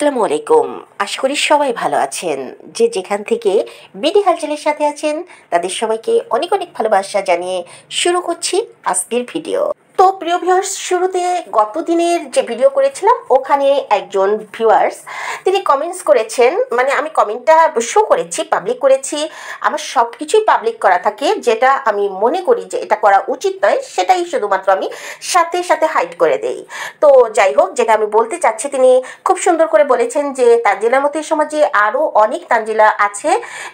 আসসালামু আলাইকুম। আশা করি সবাই ভালো আছেন। যে যেখান থেকে বিডি হালচালের সাথে আছেন তাদের সবাইকে অনেক অনেক ভালোবাসা জানিয়ে শুরু করছি আজকের ভিডিও। তো প্রিয় ভিউয়ার্স, শুরুতে গত দিনের যে ভিডিও করেছিলাম ওখানে একজন ভিউয়ার্স তিনি কমেন্টস করেছেন, মানে আমি কমেন্টটা শো করেছি, পাবলিক করেছি। আমার সব কিছুই পাবলিক করা থাকে, যেটা আমি মনে করি যে এটা করা উচিত নয় সেটাই শুধুমাত্র আমি সাথে সাথে হাইড করে দেই। তো যাই হোক, যেটা আমি বলতে চাচ্ছি, তিনি খুব সুন্দর করে বলেছেন যে তানজিলার মতো এই সমাজে আরও অনেক তানজিলা আছে,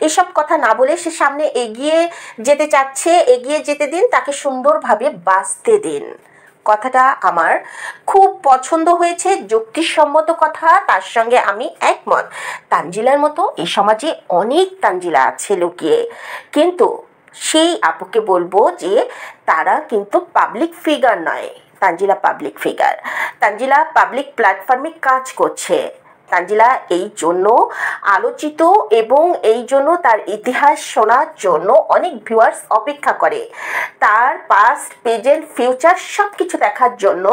এসব কথা না বলে সে সামনে এগিয়ে যেতে চাচ্ছে, এগিয়ে যেতে দিন, তাকে সুন্দরভাবে বাঁচতে দিন। কথাটা আমার খুব পছন্দ হয়েছে, যুক্তিসম্মত কথা, তার সঙ্গে আমি একমত। তানজিলার মতো এই সমাজে অনেক তানজিলা আছে লুকিয়ে, কিন্তু সেই আপুকে বলবো যে তারা কিন্তু পাবলিক ফিগার নয়। Tanjila public figure, Tanjila public প্ল্যাটফর্মে কাজ করছে। তানজিলা এই জন্য আলোচিত এবং এই জন্য তার ইতিহাস শোনার জন্য অনেক ভিউয়ার্স অপেক্ষা করে। তার পাস্ট, প্রেজেন্ট, ফিউচার সব কিছু দেখার জন্য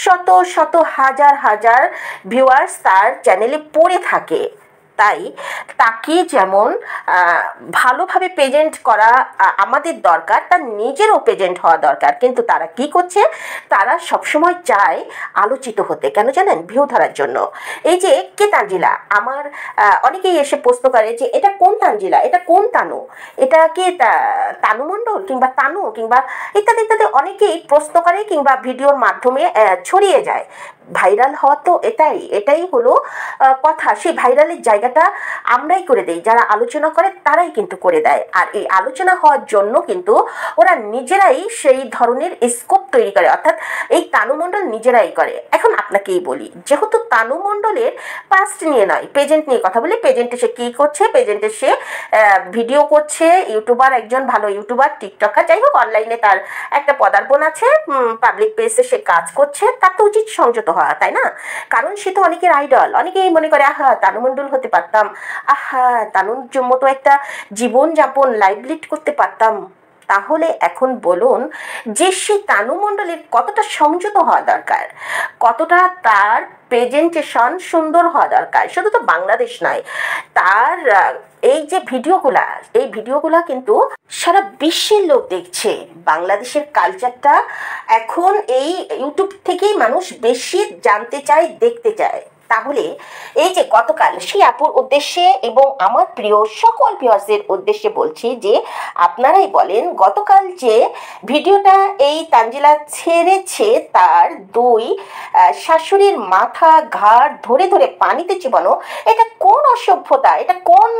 শত শত হাজার হাজার ভিউয়ার্স তার চ্যানেলে পড়ে থাকে। তাই তাকে যেমন ভালোভাবে প্রেজেন্ট করা আমাদের দরকার, তার নিজেরও প্রেজেন্ট হওয়া দরকার। কিন্তু তারা কি করছে? তারা সবসময় চায় আলোচিত হতে। কেন জানেন? ভিউ ধরার জন্য। এই যে কে তানজিলা, আমার অনেকেই এসে প্রশ্ন করে যে এটা কোন তানজিলা, এটা কোন তানু, এটা কে তানু মণ্ডল কিংবা তানু কিংবা ইত্যাদি ইত্যাদি অনেকেই প্রশ্ন করে কিংবা ভিডিওর মাধ্যমে ছড়িয়ে যায়। ভাইরাল হওয়া তো এটাই হলো কথা। সেই ভাইরালের জায়গাটা আমরাই করে দেই, যারা আলোচনা করে তারাই কিন্তু করে দেয়। আর এই আলোচনা হওয়ার জন্য কিন্তু ওরা নিজেরাই সেই ধরনের স্কোপ তৈরি করে, অর্থাৎ এই তানু মণ্ডল নিজেরাই করে। এখন আপনাকেই বলি, যেহেতু তানু মণ্ডলের পাস্ট নিয়ে নয়, প্রেজেন্ট নিয়ে কথা বলি। প্রেজেন্টে সে কী করছে? প্রেজেন্টে সে ভিডিও করছে, ইউটিউবার, একজন ভালো ইউটিউবার, টিকটকার, যাই হোক অনলাইনে তার একটা পদার্পণ আছে, পাবলিক প্লেসে সে কাজ করছে। তার তো উচিত সংযত হওয়া, তাই না? কারণ সে তো অনেকের আইডল। অনেকেই মনে করে আহা তানু মণ্ডল হতে পারতাম, আহা তানুর মতো একটা জীবনযাপন লাইভ লিড করতে পারতাম। তাহলে এখন বলুন যে সে তানু মণ্ডলের কতটা সংযত হওয়া দরকার, কতটা তার প্রেজেন্টেশন সুন্দর হওয়া দরকার। শুধু তো বাংলাদেশ নয়, তার এই যে এই ভিডিওগুলা কিন্তু সারা বিশ্বের লোক দেখছে। বাংলাদেশের কালচারটা এখন এই ইউটিউব থেকেই মানুষ বেশি জানতে চায়, দেখতে চায়। তাহলে এই যে গতকাল, সেই আপুর উদ্দেশ্যে এবং আমার প্রিয় সকল ভিউয়ার্সের উদ্দেশ্যে বলছি যে আপনারাই বলেন, গতকাল যে ভিডিওটা এই তানজিলা ছেড়েছে, তার দুই শাশুড়ির মাথা ঘাড় ধরে ধরে পানিতে চিবানো, এটা কোন অসভ্যতা, এটা কোন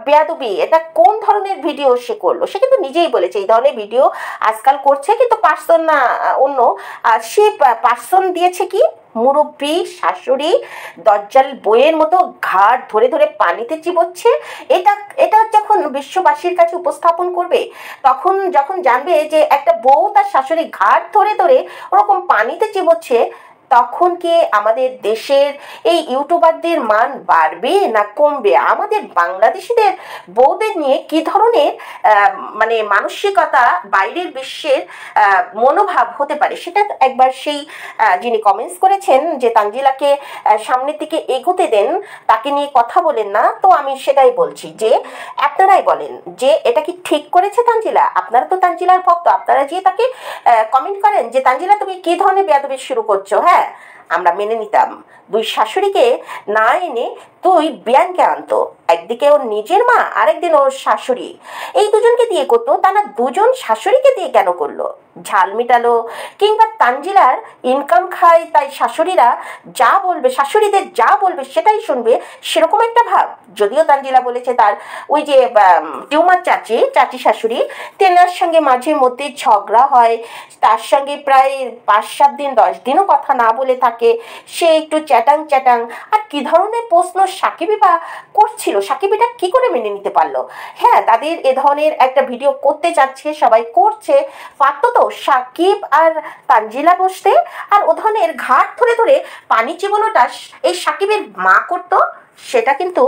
বেয়াদবি, এটা কোন ধরনের ভিডিও সে করলো? সে কিন্তু নিজেই বলেছে এই ধরনের ভিডিও আজকাল করছে, কিন্তু পার্সন না অন্য। সে পার্সন দিয়েছে কি? মুরব্বী শাশুড়ি দজ্জাল বইয়ের মতো ঘাড় ধরে ধরে পানিতে চিবোচ্ছে। এটা যখন বিশ্ববাসীর কাছে উপস্থাপন করবে, তখন যখন জানবে যে একটা বউ তার শাশুড়ি ঘাড় ধরে ধরে ওরকম পানিতে চিবোচ্ছে, তখন কি আমাদের দেশের এই ইউটিউবারদের মান বাড়বে না কমবে? আমাদের বাংলাদেশিদের বউদের নিয়ে কি ধরনের মানে মানসিকতা, বাইরের বিশ্বের মনোভাব হতে পারে, সেটা একবার সেই যিনি কমেন্টস করেছেন যে তানজিলাকে সামনের দিকে এগোতে দেন, তাকে নিয়ে কথা বলেন না, তো আমি সেটাই বলছি যে আপনারাই বলেন যে এটা কি ঠিক করেছে তানজিলা? আপনারা তো তানজিলার ভক্ত, আপনারা যে তাকে কমেন্ট করেন যে তানজিলা তুমি কি ধরনের বেয়াদবি শুরু করছো। হ্যাঁ, আমরা মেনে নিতাম দুই শাশুড়িকে না এনে তুই বিয়ানকে আনতো, একদিকে ওর নিজের মা, আরেকদিন ওর শাশুড়ি, এই দুজনকে দিয়ে করতো। তা না দুজন শাশুড়িকে দিয়ে কেন করলো? ঝাল মিটালো কিংবা তানজিলার ইনকাম খায়, তাই শাশুড়িরা যা বলবে, শাশুড়িদের যা বলবে সেটাই শুনবে, সেরকম একটা ভাব। যদিও তানজিলা বলেছে তার ওই যে টিউমার চাচি শাশুড়ি, তেনার সঙ্গে মাঝে মধ্যে ঝগড়া হয়, তার সঙ্গে প্রায় 5-7 দিন 10 দিনও কথা না বলে থাকে, সে একটু চ্যাটাং। আর কি ধরনের প্রশ্ন সাকিবিবা করছিল, সাকিবিটা কি করে মেনে নিতে পারলো? হ্যাঁ, তাদের এ ধরনের একটা ভিডিও করতে চাচ্ছে, সবাই করছে, পারতো তো সাকিব আর তানজিলা বসতে, আর ও ধরনের ঘাট ধরে ধরে পানি চিবানোটা এই সাকিবের মা করতো, সেটা কিন্তু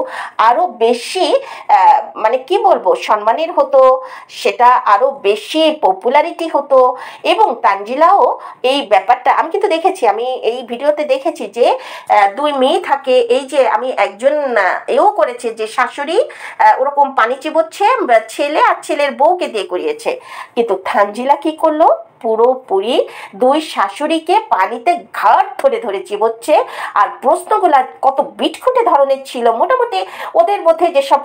আরও বেশি মানে কি বলবো সম্মানের হতো, সেটা আরও বেশি পপুলারিটি হতো। এবং তানজিলাও এই ব্যাপারটা আমি কিন্তু দেখেছি, আমি এই ভিডিওতে দেখেছি যে দুই মেয়ে থাকে, এই যে আমি একজন এও করেছে যে শাশুড়ি ওরকম পানি চিবোচ্ছে, ছেলে আর ছেলের বউকে দিয়ে করিয়েছে। কিন্তু তানজিলা কি করলো, পুরোপুরি দুই শাশুড়িকে পানিতে ঘাট ধরে ধরে চিবোচ্ছে। আর প্রশ্নগুলা কত বিটখুটে ধরনের ছিল, মোটামুটি ওদের মধ্যে যেসব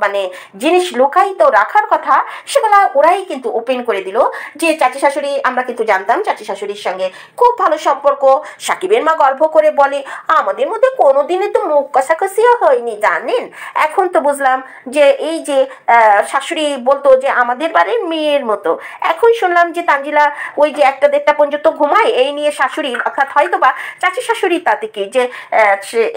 মানে জিনিস লুকায়িত রাখার কথা সেগুলা ওরাই কিন্তু ওপেন করে দিল। যে চাচি শাশুড়ি, আমরা কিন্তু জানতাম চাচি শাশুড়ির সঙ্গে খুব ভালো সম্পর্ক। সাকিবের মা গর্ব করে বলে আমাদের মধ্যে কোনোদিনই তো মুখ কষাকষিও হয়নি জানেন। এখন তো বুঝলাম যে এই যে শাশুড়ি বলতো যে আমাদের বাড়ির মেয়ের মতো, এখন শুনলাম যে তানজিলা ওই যে 1টা 1:30 পর্যন্ত ঘুমায়, এই নিয়ে শাশুড়ি অর্থাৎ হয়তো বা চাচি শাশুড়ি তাতে কি যে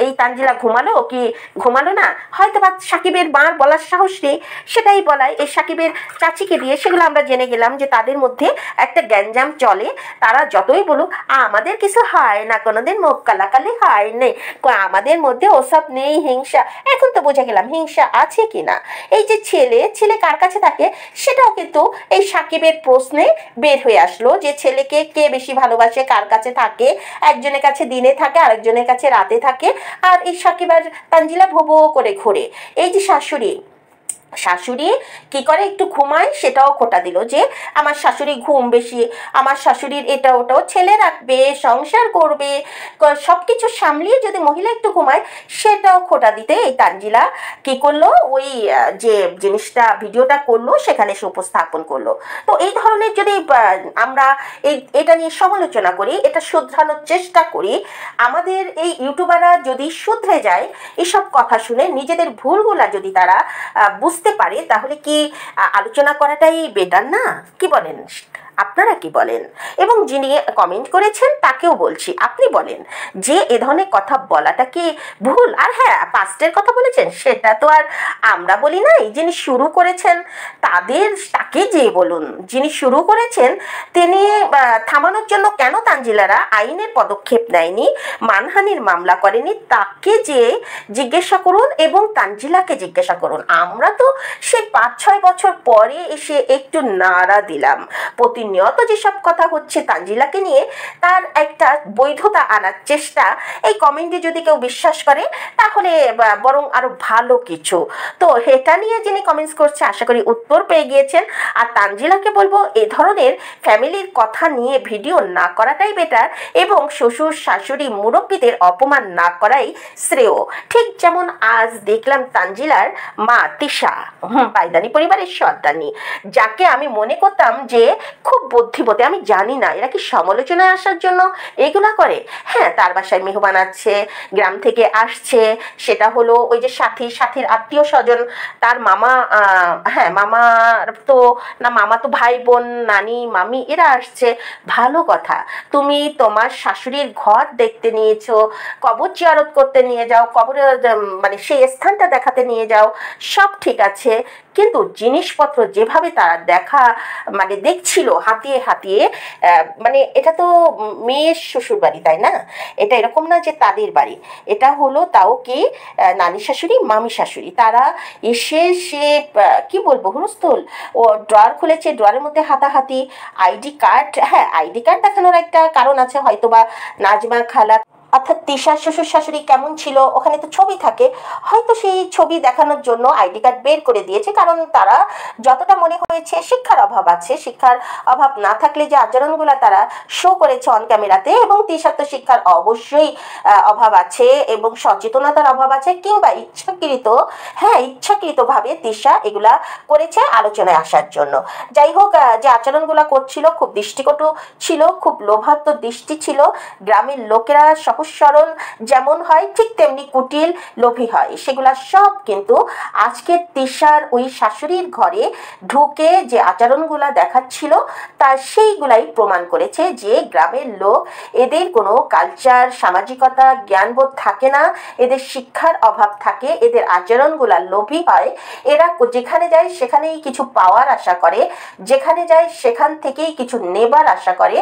এই তানজিলা ঘুমালো কি ঘুমালো না, হয়তো বা সাকিবের মার বলার সাহস নেই, সেটাই বলায় এই সাকিবের চাচিকে দিয়ে। সেগুলো আমরা জেনে গেলাম যে তাদের মধ্যে একটা গ্যাঞ্জাম চলে। তারা যতই বলুক আমাদের কিছু হয় না, কোনোদিন মুখ কালাকালি হয় নেই, আমাদের মধ্যে ওসব নেই হিংসা। এখন তো বোঝা গেলাম হিংসা আছে কিনা। এই যে ছেলে কার কাছে থাকে সেটাও কিন্তু এই সাকিবের প্রশ্নে বের হয়ে আসলো, যে ছেলেকে কে বেশি ভালোবাসে, কার কাছে থাকে। একজনের কাছে দিনে থাকে, আরেকজনের কাছে রাতে থাকে। আর এই সাকিব আর তানজিলা ভোবো করে ঘোরে। এই যে শাশুড়ি কি করে একটু ঘুমায় সেটাও খোটা দিল, যে আমার শাশুড়ি ঘুম বেশি, আমার শাশুড়ির এটা ওটাও, ছেলে রাখবে, সংসার করবে, সব কিছু সামলিয়ে যদি মহিলা একটু ঘুমায় সেটাও খোটা দিতে এই তানজিলা কি করলো, ওই যে জিনিসটা ভিডিওটা করলো সেখানে সে উপস্থাপন করলো। তো এই ধরনের যদি আমরা এটা নিয়ে সমালোচনা করি, এটা শুধরানোর চেষ্টা করি, আমাদের এই ইউটিউবাররা যদি শুধরে যায় এসব কথা শুনে, নিজেদের ভুলগুলা যদি তারা বুঝতে পারে, তাহলে কি আলোচনা করাটাই বেটার না? কি বলেন আপনারা, কি বলেন? এবং যিনি কমেন্ট করেছেন তাকেও বলছি, আপনি বলেন যে এ ধরনের কথা বলাটা কি ভুল? আর হ্যাঁ, পাস্টের কথা বলেছেন সেটা তো আর আমরা বলি নাই, যিনি শুরু করেছেন তাকে যে বলুন, যিনি শুরু করেছেন তিনি থামানোর জন্য কেন তানজিলারা আইনের পদক্ষেপ নেয়নি, মানহানির মামলা করেনি, তাকে যে জিজ্ঞাসা করুন এবং তানজিলাকে জিজ্ঞাসা করুন। আমরা তো সে 5-6 বছর পরে এসে একটু নাড়া দিলাম। প্রতিনিয়ত যেসব কথা হচ্ছে তানজিলাকে নিয়ে, তার একটা বৈধতা আনার চেষ্টা এই কমেন্টে যদি কেউ বিশ্বাস করে তাহলে বরং আরো ভালো কিছু। তো এটা নিয়ে যিনি কমেন্টস করছে আশা করি উত্তর পেয়ে গিয়েছেন। আর তানজিলাকে বলবো এই ধরনের ফ্যামিলির কথা নিয়ে ভিডিও না করাটাই বেটার, এবং শ্বশুর শাশুড়ি মুরব্বীদের অপমান না করাই শ্রেয়। ঠিক যেমন আজ দেখলাম তানজিলার মা তিশা, পাইদানি পরিবারের সন্তানী, যাকে আমি মনে করতাম যে খুব বুদ্ধিমতী। আমি জানি না এরা কি সমালোচনায় আসার জন্য এগুলা করে। হ্যাঁ, তার বাসায় মেহমান আছে, গ্রাম থেকে আসছে, সেটা হলো ওই যে সাথীর আত্মীয় স্বজন, তার মামা, হ্যাঁ মামার তো না, মামা তো ভাই বোন, নানি মামি এরা আসছে, ভালো কথা। তুমি তোমার শাশুড়ির ঘর দেখতে নিয়েছো, কবর জিয়ারত করতে নিয়ে যাও, কবরের মানে সেই স্থানটা দেখাতে নিয়ে যাও, সব ঠিক আছে। কিন্তু জিনিসপত্র যেভাবে তারা মানে দেখছিল হাতিয়ে হাতিয়ে, মানে এটা তো মেয়ের শ্বশুর বাড়ি, তাই না? এটা এরকম না যে তাদের বাড়ি, এটা হলো তাও কি নানি শাশুড়ি মামি শাশুড়ি, তারা এসে সে কি বলবো হুলস্থুল। ও ড্রয়ার খুলেছে, ড্রয়ারের মধ্যে হাতাহাতি, আইডি কার্ড, হ্যাঁ আইডি কার্ড দেখানোর একটা কারণ আছে, হয়তো বা নাজমা খালা অর্থাৎ তিশার শ্বশুর শাশুড়ি কেমন ছিল ওখানে তো ছবি থাকে, হয়তো সেই ছবি দেখানোর জন্য আইডি কার্ড বের করে দিয়েছে। কারণ তারা যতটা মনে হয়েছে শিক্ষার অভাব আছে, শিক্ষার অভাব না থাকলে যে আচরণগুলো তারা শো করেছে অন ক্যামেরাতে, এবং তিশার তো শিক্ষার অবশ্যই অভাব আছে এবং সচেতনতার অভাব আছে, কিংবা ইচ্ছাকৃতভাবে তিশা এগুলা করেছে আলোচনায় আসার জন্য। যাই হোক, যে আচরণগুলো করছিল খুব দৃষ্টিকটু ছিল, খুব লোভাত্ম দৃষ্টি ছিল। গ্রামের লোকেরা সহজ সরল যেমন হয় ঠিক তেমনি কুটিল লোভী হয়, সেগুলা সব কিন্তু আজকে তিশার ওই শাশুড়ির ঘরে ঢুকে যে আচরণগুলা দেখাচ্ছিল তার সেইগুলাই প্রমাণ করেছে যে গ্রামের লোক, এদের কোনো কালচার, সামাজিকতা, জ্ঞানবোধ থাকে না, এদের শিক্ষার অভাব থাকে, এদের আচরণগুলা লোভী হয়। এরা যেখানে যায় সেখানেই কিছু পাওয়ার আশা করে, যেখানে যায় সেখান থেকেই কিছু নেবার আশা করে।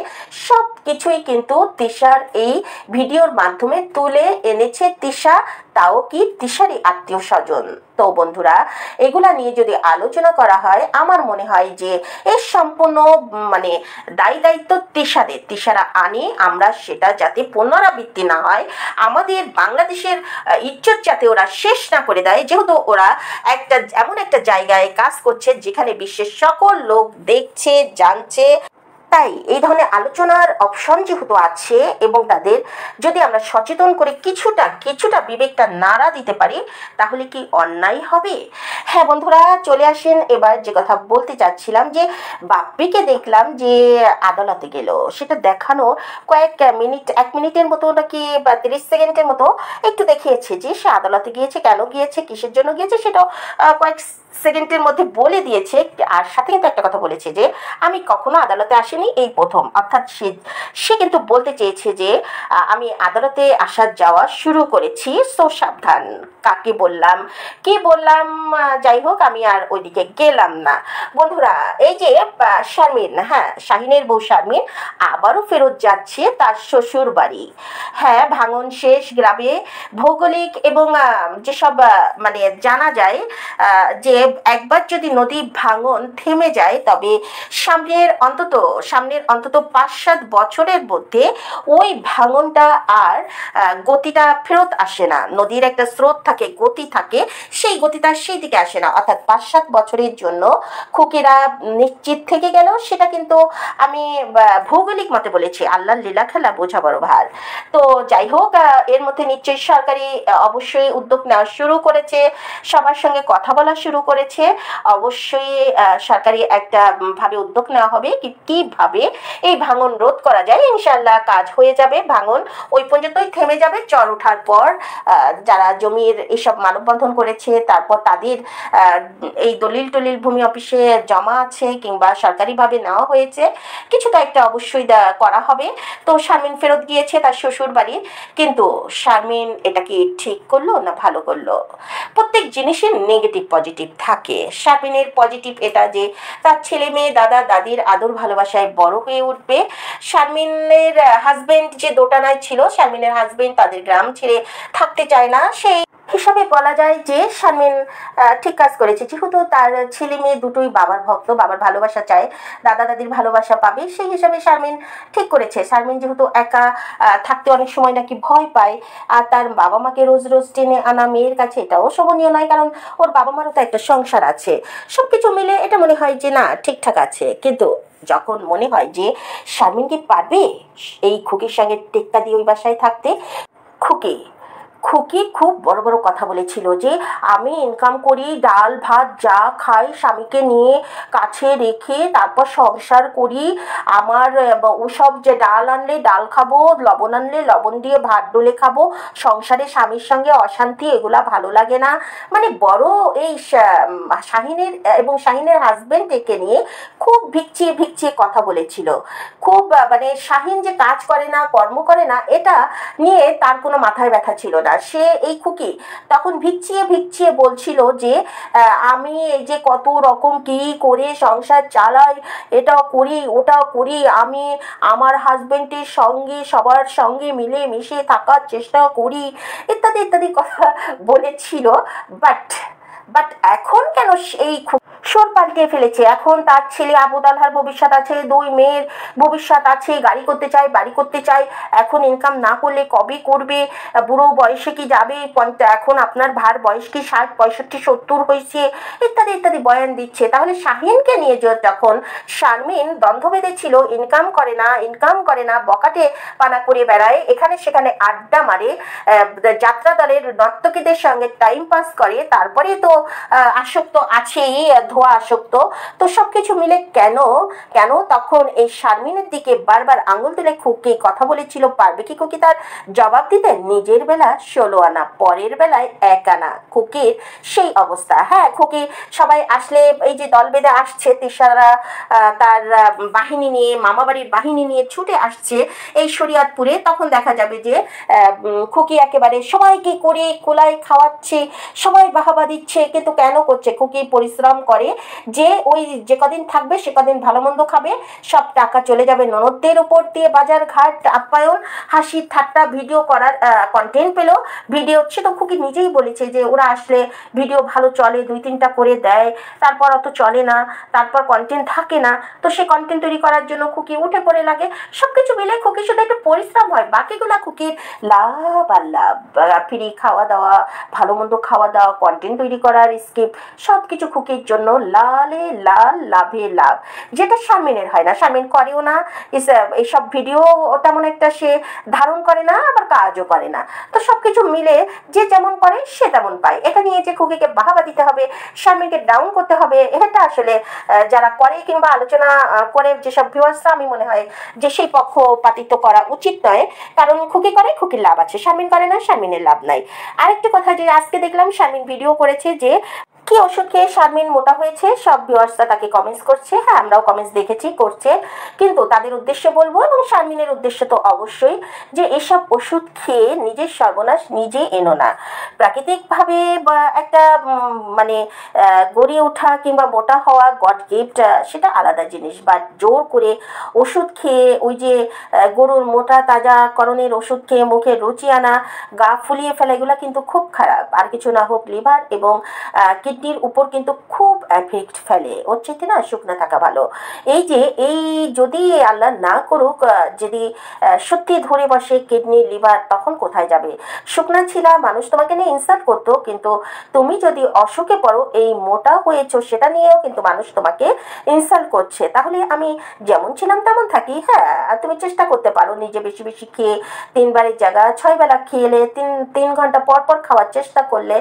সব কিছুই কিন্তু তিশার এই ভিডিওর ভিডিওর মাধ্যমে তুলে এনেছে তিশা, তাও কি তিশারই আত্মীয় স্বজন। তো বন্ধুরা, এগুলা নিয়ে যদি আলোচনা করা হয়, আমার মনে হয় যে এর সম্পূর্ণ মানে দায়িত্ব তিশাদের। তিশারা আনে, আমরা সেটা যাতে পুনরাবৃত্তি না হয়, আমাদের বাংলাদেশের ইজ্জত যাতে ওরা শেষ না করে দেয়, যেহেতু ওরা এমন একটা জায়গায় কাজ করছে যেখানে বিশ্বের সকল লোক দেখছে, জানছে। তাই এই ধরনের আলোচনার অপশন যেহেতু আছে এবং তাদের যদি আমরা সচেতন করে কিছুটা বিবেকটা নাড়া দিতে পারি, তাহলে কি অন্যায় হবে? হ্যাঁ বন্ধুরা, চলে আসেন এবার যে কথা বলতে চাচ্ছিলাম, যে বাপ্পিকে দেখলাম যে আদালতে গেল। সেটা দেখানো কয়েক মিনিট, 1 মিনিটের মতো নাকি বা 30 সেকেন্ডের মতো একটু দেখিয়েছে যে সে আদালতে গিয়েছে, কেন গিয়েছে, কিসের জন্য গিয়েছে, সেটাও কয়েক সেকেন্ডের মধ্যে বলে দিয়েছে। আর সাথে কিন্তু একটা কথা বলেছে যে আমি কখনো আদালতে আসিনি, এই প্রথম। অর্থাৎ সে কিন্তু বলতে চেয়েছে যে আমি আদালতে আসা যাওয়া শুরু করেছি, সো সাবধান। কাকে বললাম, কি বললাম, যাই হোক, আমি আর ওইদিকে গেলাম না। বন্ধুরা, এই যে শারমিন, হ্যাঁ শাহিনের বউ শারমিন আবারও ফেরত যাচ্ছে তার শ্বশুর বাড়ি। হ্যাঁ, ভাঙন শেষ গ্রামে ভৌগোলিক এবং যেসব মানে জানা যায় যে একবার যদি নদী ভাঙন থেমে যায়, তবে সামনের অন্তত 5-7 বছরের মধ্যে ওই ভাঙনটা আর গতিটা ফেরত আসে না। নদীর একটা স্রোত থাকে, গতি থাকে, সেই গতিটা সেই দিকে আসে না। অর্থাৎ 5-7 বছরের জন্য খুকিরা নিশ্চিত থেকে গেল, সেটা কিন্তু আমি ভৌগোলিক মতে বলেছি। আল্লাহর লীলা খেলা বোঝা বড় ভার। তো যাই হোক, এর মধ্যে নিশ্চয়ই সরকারি অবশ্যই উদ্যোগ নেওয়া শুরু করেছে, সবার সঙ্গে কথা বলা শুরু করেছে। অবশ্যই সরকারি একটা ভাবে উদ্যোগ নেওয়া হবে কিভাবে এই ভাঙন রোধ করা যায়। ইনশাআল্লাহ কাজ হয়ে যাবে, ভাঙন ওই পর্যন্তই থেমে যাবে। চর ওঠার পর যারা জমির এসব মানববন্ধন করেছে, তারপর তাদের এই দলিল ভূমি অফিসে জমা আছে কিংবা সরকারিভাবে নেওয়া হয়েছে, কিছুটা একটা অবশ্যই করা হবে। তো শারমিন ফেরত গিয়েছে তার শ্বশুর বাড়ি, কিন্তু শারমিন এটা কি ঠিক করলো না ভালো করলো? প্রত্যেক জিনিসের নেগেটিভ পজিটিভ থাকে। শারমিনের পজিটিভ এটা যে তার ছেলে মেয়ে, দাদা দাদির আদর ভালোবাসায় বড় হয়ে উঠবে। শারমিনের হাজবেন্ড যে দোটানায় ছিল, শারমিনের হাজবেন্ড তাদের গ্রাম ছেড়ে থাকতে চায় না, সেই হিসাবে বলা যায় যে শারমিন ঠিক কাজ করেছে। যেহেতু তার ছেলে মেয়ে দুটোই বাবার ভক্ত, বাবার ভালোবাসা চায়, দাদা দাদির ভালোবাসা পাবে, সেই হিসাবে শারমিন ঠিক করেছে। শারমিন যেহেতু একা থাকতে অনেক সময় নাকি ভয় পায়, আর তার বাবা মাকে রোজ রোজ টেনে আনা মেয়ের কাছে এটাও শোভনীয় নয়, কারণ ওর বাবা মারও তো একটা সংসার আছে। সব কিছু মিলে এটা মনে হয় যে না, ঠিকঠাক আছে। কিন্তু যখন মনে হয় যে শারমিন কি পারবে এই খুকির সঙ্গে টেক্কা দিয়ে ওই বাসায় থাকতে, খুকি খুব বড় বড় কথা বলেছিল যে আমি ইনকাম করি, ডাল ভাত যা খাই স্বামীকে নিয়ে কাছে রেখে তারপর সংসার করি। আমার ওসব যে ডাল আনলে ডাল খাবো, লবণ আনলে লবণ দিয়ে ভাত ডলে খাবো, সংসারে স্বামীর সঙ্গে অশান্তি, এগুলা ভালো লাগে না। মানে বড় এই শাহিনের এবং শাহিনের হাজবেন্ডকে নিয়ে খুব ভিকচিয়ে কথা বলেছিল। খুব মানে শাহিন যে কাজ করে না, কর্ম করে না, এটা নিয়ে তার কোনো মাথায় ব্যথা ছিল না। সে এই খুকি তখন ভিকচিয়ে বলছিল যে আমি এই যে কত রকম কি করে সংসার চালাই, এটাও করি ওটাও করি, আমি আমার হাজবেন্ডের সঙ্গে সবার সঙ্গে মিলে মিশে থাকার চেষ্টা করি, ইত্যাদি ইত্যাদি কথা বলেছিল। বাট এখন কেন এই সুর পাল্টে ফেলেছে? এখন তার ছেলে আবু তালহার ভবিষ্যৎ আছে, 2 মেয়ের ভবিষ্যৎ আছে, গাড়ি করতে চায়, বাড়ি করতে চায়। এখন ইনকাম না করলে কবে করবে? বুড়ো বয়সে কি যাবে? এখন আপনার ভার বয়স কি 60, 65, 70 হয়েছে, ইত্যাদি ইত্যাদি বয়ান দিচ্ছে। তাহলে শাহিনকে নিয়ে যখন শারমিন দ্বন্দ্ব বেঁধেছিল, ইনকাম করে না, বকাটে পানা করে বেড়ায়, এখানে সেখানে আড্ডা মারে, যাত্রা দলের নর্তকীদের সঙ্গে টাইম পাস করে, তারপরে তো আসক্ত আছেই, ধোয়া আসক্ত। তো সবকিছু মিলে কেন তখন এই শারমিনের দিকে বারবার আঙুল তুলে খুকি কথা বলেছিল? পারবে কি খুকি তার জবাব দিতে? নিজের বেলা 16 আনা, পরের বেলায় 1 আনা, খুকির সেই অবস্থা। হ্যাঁ, খুকি সবাই আসলে এই যে দল বেঁধে আসছে, তিশারা তার বাহিনী নিয়ে, মামাবাড়ির বাহিনী নিয়ে ছুটে আসছে এই শরিয়তপুরে, তখন দেখা যাবে যে খুকি একেবারে সবাইকে করে কোলাই খাওয়াচ্ছে, সবাই বাহাবা দিচ্ছে, কিন্তু কেন করছে? খুকি পরিশ্রম করে যে ওই যে কদিন থাকবে সে কদিন ভালো মন্দ খাবে, সব টাকা চলে যাবে ননদদের উপর দিয়ে, বাজার ঘাট আপ্যায়ন, হাসি ঠাট্টা, ভিডিও করার কন্টেন্ট পেলো, ভিডিও। সে তো খুকি নিজেই বলেছে যে ওরা আসলে ভিডিও ভালো চলে, 2-3টা করে দেয়, তারপর অত চলে না, তারপর কন্টেন্ট থাকে না। তো সে কন্টেন্ট তৈরি করার জন্য খুকি উঠে পড়ে লাগে। সব কিছু মিলে খুকি শুধু একটু পরিশ্রম হয়, বাকিগুলা খুকির লাভ আর লাভ। ফ্রি খাওয়া দাওয়া, ভালো মন্দ খাওয়া দাওয়া, কন্টেন্ট তৈরি করার স্কিপ, সব কিছু খুকির জন্য লালে লাল, লাভে লাভ। যেটা শারমিনের হয় না, শারমিন করেও না, এইসব ভিডিও তেমন একটা সে ধারণ করে না, আবার কাজও করে না। তো সব কিছু মিলে যে যেমন করে সে তেমন পায়। এটা নিয়ে যে খুকিকে বাহাবা দিতে হবে, শারমিনকে ডাউন করতে হবে, এটা আসলে যারা করে কিংবা আলোচনা করে যেসব ভিউয়ার্সরা, আমি মনে হয় যে সেই পক্ষপাতিত্ব করা উচিত নয়। কারণ খুকি করে, খুকির লাভ আছে, শারমিন করে না, শারমিনের লাভ নাই। আরেকটা কথা, যে আজকে দেখলাম শারমিন ভিডিও করেছে যে কি ওষুধ খেয়ে শারমিন মোটা হয়েছে, সব ভিউয়ার্সরা তাকে কমেন্টস করছে। হ্যাঁ, আমরাও কমেন্টস দেখেছি, করছে। কিন্তু তাদের উদ্দেশ্যে বলবো, এবং শারমিনের উদ্দেশ্য তো অবশ্যই, যে এসব ওষুধ খেয়ে নিজের সর্বনাশ নিজে এনো না। প্রাকৃতিকভাবে বা একটা মানে গড়ে ওঠা কিংবা মোটা হওয়া গড গিফট, সেটা আলাদা জিনিস। বা জোর করে ওষুধ খেয়ে, ওই যে গরুর মোটা তাজাকরণের ওষুধ খেয়ে মুখে রুচি আনা, গা ফুলিয়ে ফেলা, এগুলো কিন্তু খুব খারাপ। আর কিছু না হোক, লিভার এবং কিডনির উপর কিন্তু খুব এফেক্ট ফেলে। ওর চাইতে না শুকনো থাকা ভালো। এই যে এই যদি আল্লাহ না করুক, যদি সত্যি ধরে বসে কিডনি লিভার, তখন কোথায় যাবে? শুকনা ছিলা, মানুষ তোমাকে নিয়ে ইনসাল্ট করতো, কিন্তু তুমি যদি অসুখে পড়ো, এই মোটা হয়েছো, সেটা নিয়েও কিন্তু মানুষ তোমাকে ইনসাল্ট করছে। তাহলে আমি যেমন ছিলাম তেমন থাকি। হ্যাঁ, তুমি চেষ্টা করতে পারো নিজে বেশি বেশি খেয়ে, 3 বারের জায়গা 6 বেলা খেলে, 3 ঘন্টা পর পর খাওয়ার চেষ্টা করলে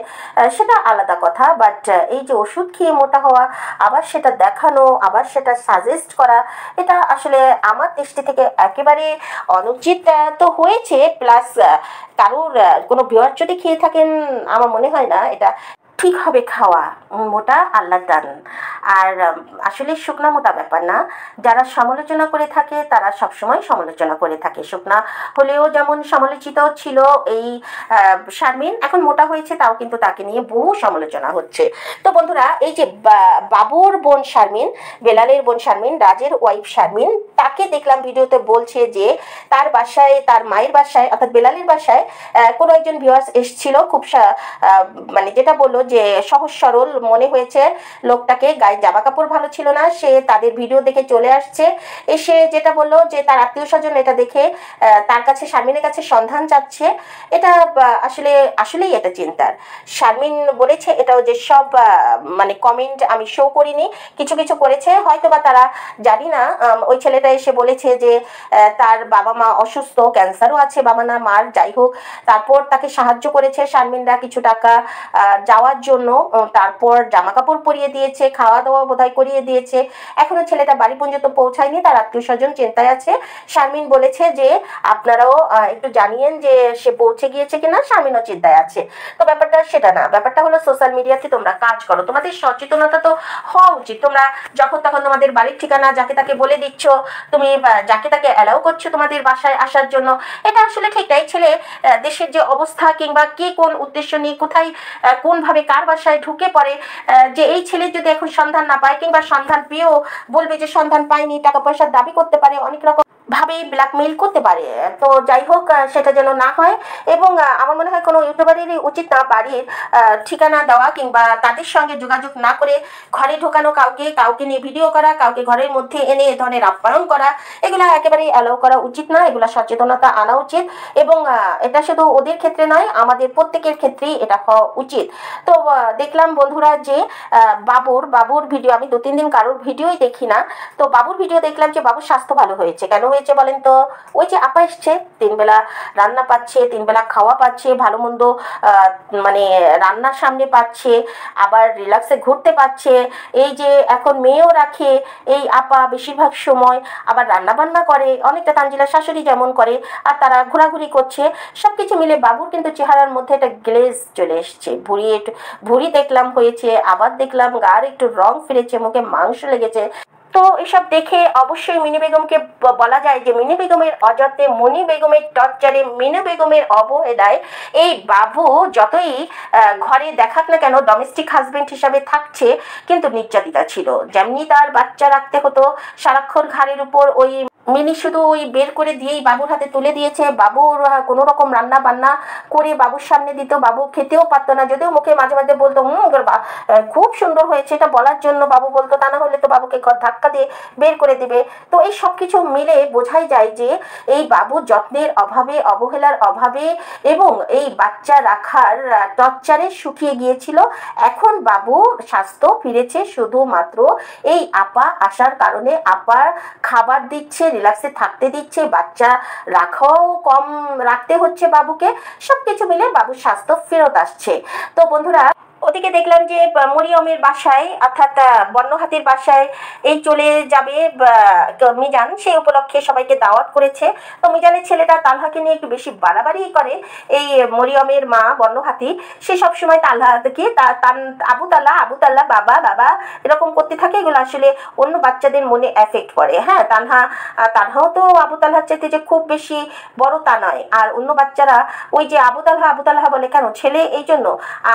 সেটা আলাদা কথা। বাট এই যে ওষুধ খেয়ে মোটা হওয়া, আবার সেটা দেখানো, আবার সেটা সাজেস্ট করা, এটা আসলে আমার দৃষ্টি থেকে একেবারে অনুচিত তো হয়েছে। প্লাস কারোর কোনো ভিউয়ার যদি খেয়ে থাকেন, আমার মনে হয় না এটা ঠিক হবে খাওয়া। মোটা আল্লাহর দান। আর আসলে শুকনা মোটা ব্যাপার না। যারা সমালোচনা করে থাকে তারা সবসময় সমালোচনা করে থাকে। শুকনা হলেও যেমন সমালোচিত ছিল এই শারমিন, এখন মোটা হয়েছে, তাও কিন্তু তাকে নিয়ে বহু সমালোচনা হচ্ছে। তো বন্ধুরা, এই যে বাবুর বোন শারমিন, বেলালের বোন শারমিন, রাজের ওয়াইফ শারমিন, তাকে দেখলাম ভিডিওতে বলছে যে তার বাসায়, তার মায়ের বাসায়, অর্থাৎ বেলালের বাসায় কোনো একজন ভিউয়ার্স এসেছিল, খুব মানে যেটা বললো যে সহজ সরল মনে হয়েছে লোকটাকে, গায়ে জামা কাপড় ভালো ছিল না, সে তাদের ভিডিও দেখে চলে আসছে। এসে যেটা বললো যে তার আত্মীয় স্বজন এটা দেখে তার কাছে, শারমিনের কাছে সন্ধান চাচ্ছে। এটা আসলেই এটা চিন্তার। শারমিন বলেছে এটাও, যে সব মানে কমেন্ট আমি শো করিনি, কিছু কিছু করেছে হয়তো বা তারা, জানি না। ওই ছেলেটা এসে বলেছে যে তার বাবা মা অসুস্থ, ক্যান্সারও আছে বাবা না মার, যাই হোক, তারপর তাকে সাহায্য করেছে শারমিনরা কিছু টাকা যাওয়ার জন্য, তারপর জামা কাপড় পরিয়ে দিয়েছে, খাওয়া দাওয়া বোধহয় করিয়ে দিয়েছে। এখনো ছেলেটা বাড়ি পর্যন্ত পৌঁছায়নি, তার আত্মীয় স্বজন চিন্তায় আছে। শারমিন বলেছে যে আপনারাও একটু জানিয়েন যে সে পৌঁছে গিয়েছে কিনা, শারমিনও চিন্তায় আছে। তো ব্যাপারটা সেটা না, ব্যাপারটা হলো সোশ্যাল মিডিয়াতে তোমরা কাজ করো, তোমাদের সচেতনতা তো হওয়া উচিত। তোমরা যখন তখন তোমাদের বাড়ির ঠিকানা যাকে তাকে বলে দিচ্ছ, তুমি যাকে তাকে অ্যালাউ করছো তোমাদের বাসায় আসার জন্য, এটা আসলে ঠিক নাই। ছেলে দেশের যে অবস্থা, কিংবা কে কোন উদ্দেশ্য নিয়ে কোথায় কোনভাবে কার বাসায় ঢুকে পড়ে, যে এই ছেলের যদি এখন সন্ধান না পায়, কিংবা সন্ধান পেয়েও বলবে যে সন্ধান পায়নি, টাকা পয়সার দাবি করতে পারে, অনেক রকম ভাবে ব্ল্যাকমেইল করতে পারে। তো যাই হোক, সেটা যেন না হয়। এবং আমার মনে হয় কোনো ইউটিউবারেরই উচিত না বাড়ির ঠিকানা দেওয়া, কিংবা তাদের সঙ্গে যোগাযোগ না করে ঘরে ঢোকানো, কাউকে নিয়ে ভিডিও করা, কাউকে ঘরের মধ্যে এনে এ ধরনের আপ্যায়ন করা, এগুলো একেবারেই অ্যালাউ করা উচিত না। এগুলো সচেতনতা আনা উচিত, এবং এটা শুধু ওদের ক্ষেত্রে নয়, আমাদের প্রত্যেকের ক্ষেত্রেই এটা হওয়া উচিত। তো দেখলাম বন্ধুরা যে বাবুর ভিডিও, আমি 2-3 দিন কারোর ভিডিওই দেখি না, তো বাবুর ভিডিও দেখলাম যে বাবুর স্বাস্থ্য ভালো হয়েছে। কেন হয়েছে বলেন তো? ওই যে আপা এসছে, 3 বেলা রান্না পাচ্ছে, 3 বেলা খাওয়া পাচ্ছে, ভালো মন্দ মানে রান্নার সামনে পাচ্ছে, আবার রিল্যাক্সে ঘুরতে পাচ্ছে। এই যে এখন মেয়েও রাখে এই আপা বেশিরভাগ সময়, আবার রান্না বান্না করে অনেকটা তানজিলার শাশুড়ি যেমন করে, আর তারা ঘোরাঘুরি করছে। সব কিছু মিলে বাবুর কিন্তু চেহারার মধ্যে একটা গ্লেজ চলে এসছে। ভুঁড়ি দেখলাম হয়েছে, আবার দেখলাম গার একটু রং ফিরেছে, মুখে মাংস লেগেছে। তো তো এসব দেখে অবশ্যই মিনি বেগমকে বলা যায় যে মিনি বেগমের অযত্নে, মনি বেগমের টর্চারে, মিনি বেগমের অবহেলায় এই বাবু যতই ঘরে দেখাক না কেন ডোমেস্টিক হাজবেন্ড হিসাবে থাকছে, কিন্তু নির্যাতিতা ছিল। যেমনি তার বাচ্চা রাখতে হতো সারাক্ষণ ঘাড়ের উপর, ওই মিনি শুধু ওই বের করে দিয়েই বাবুর হাতে তুলে দিয়েছে। বাবুর কোনো রকম রান্না বান্না করে বাবুর সামনে দিত, বাবু খেতেও পারতো না, যদিও মুখে মাঝে মাঝে বলতো খুব সুন্দর হয়েছে, এটা বলার জন্য বাবু বলতো, তা না হলে তো বাবুকে ধাক্কা দিয়ে বের করে দেবে। তো এই সব কিছু মিলে বোঝাই যায় যে এই বাবুর যত্নের অভাবে, অবহেলার অভাবে এবং এই বাচ্চা রাখার টর্চারে শুকিয়ে গিয়েছিল। এখন বাবুর স্বাস্থ্য ফিরেছে শুধুমাত্র এই আপা আসার কারণে। আপা খাবার দিচ্ছে, রিল্যাক্সে থাকতে দিচ্ছে, বাচ্চা রাখাও কম রাখতে হচ্ছে বাবুকে, সবকিছু মিলে বাবুর স্বাস্থ্য ফেরত আসছে। তো বন্ধুরা, ওদিকে দেখলাম যে মরিয়মের বাসায় অর্থাৎ বর্ণহাতির বাসায় এই চলে যাবে মিজান, সেই উপলক্ষে সবাইকে দাওয়াত করেছে। তো মিজানের ছেলেটা তালহাকে নিয়ে একটু বেশি বাড়াবাড়ি করে। এই মরিয়মের মা বর্ণহাতি, সে সবসময় তালহাকে আবু তাল্লা বাবা বাবা এরকম করতে থাকে। এগুলো আসলে অন্য বাচ্চাদের মনে এফেক্ট করে। হ্যাঁ, তানহাও তো আবু তালহার চাইতে যে খুব বেশি বড় তা নয়। আর অন্য বাচ্চারা ওই যে আবু তালহা বলে কেন, ছেলে এই জন্য।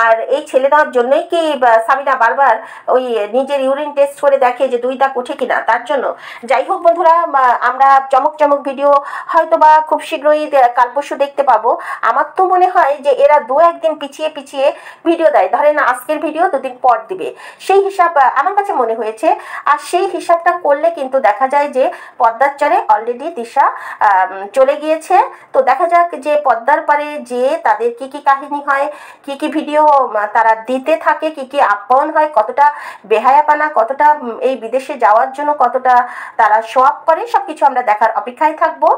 আর এই ছেলে দেওয়ার জন্যই কি সাবিনা বারবার ওই নিজের ইউরিন টেস্ট করে দেখে যে 2 দাগ ওঠে কিনা, তার জন্য। যাই হোক বন্ধুরা, আমরা চমক ভিডিও হয়তো বা খুব শীঘ্রই কাল পরশু দেখতে পাবো। আমার তো মনে হয় যে এরা 2-1 দিন পিছিয়ে ভিডিও দেয়। ধরেন আজকের ভিডিও 2 দিন পর দিবে, সেই হিসাব আমার কাছে মনে হয়েছে। আর সেই হিসাবটা করলে কিন্তু দেখা যায় যে পদ্মার চরে অলরেডি দিশা চলে গিয়েছে। তো দেখা যাক যে পদ্মার পারে যে তাদের কি কি কাহিনী হয়, কি ভিডিও তারা দিতে থাকে, কি আপ্যায়ন হয়, কতটা বেহায়াপানা, কতটা এই বিদেশে যাওয়ার জন্য কতটা তারা শো আপ করে, সবকিছু আমরা দেখার অপেক্ষায় থাকবো।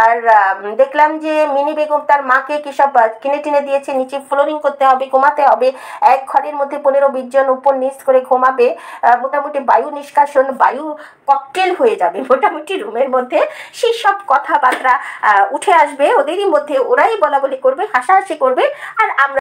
আর দেখলাম যে মিনি বেগম তার মাকে কি সব কিনে টিনে দিয়েছে, নিচে ফ্লোরিং করতে হবে, ঘুমাতে হবে, এক ঘরের মধ্যে 15-20 জন উপর নিচ করে ঘুমাবে। মোটামুটি বায়ু নিষ্কাশন, বায়ু ককটেল হয়ে যাবে মোটামুটি রুমের মধ্যে। সেই সব কথাবার্তা উঠে আসবে ওদেরই মধ্যে, ওরাই বলা বলি করবে, হাসাহাসি করবে, আর আমরা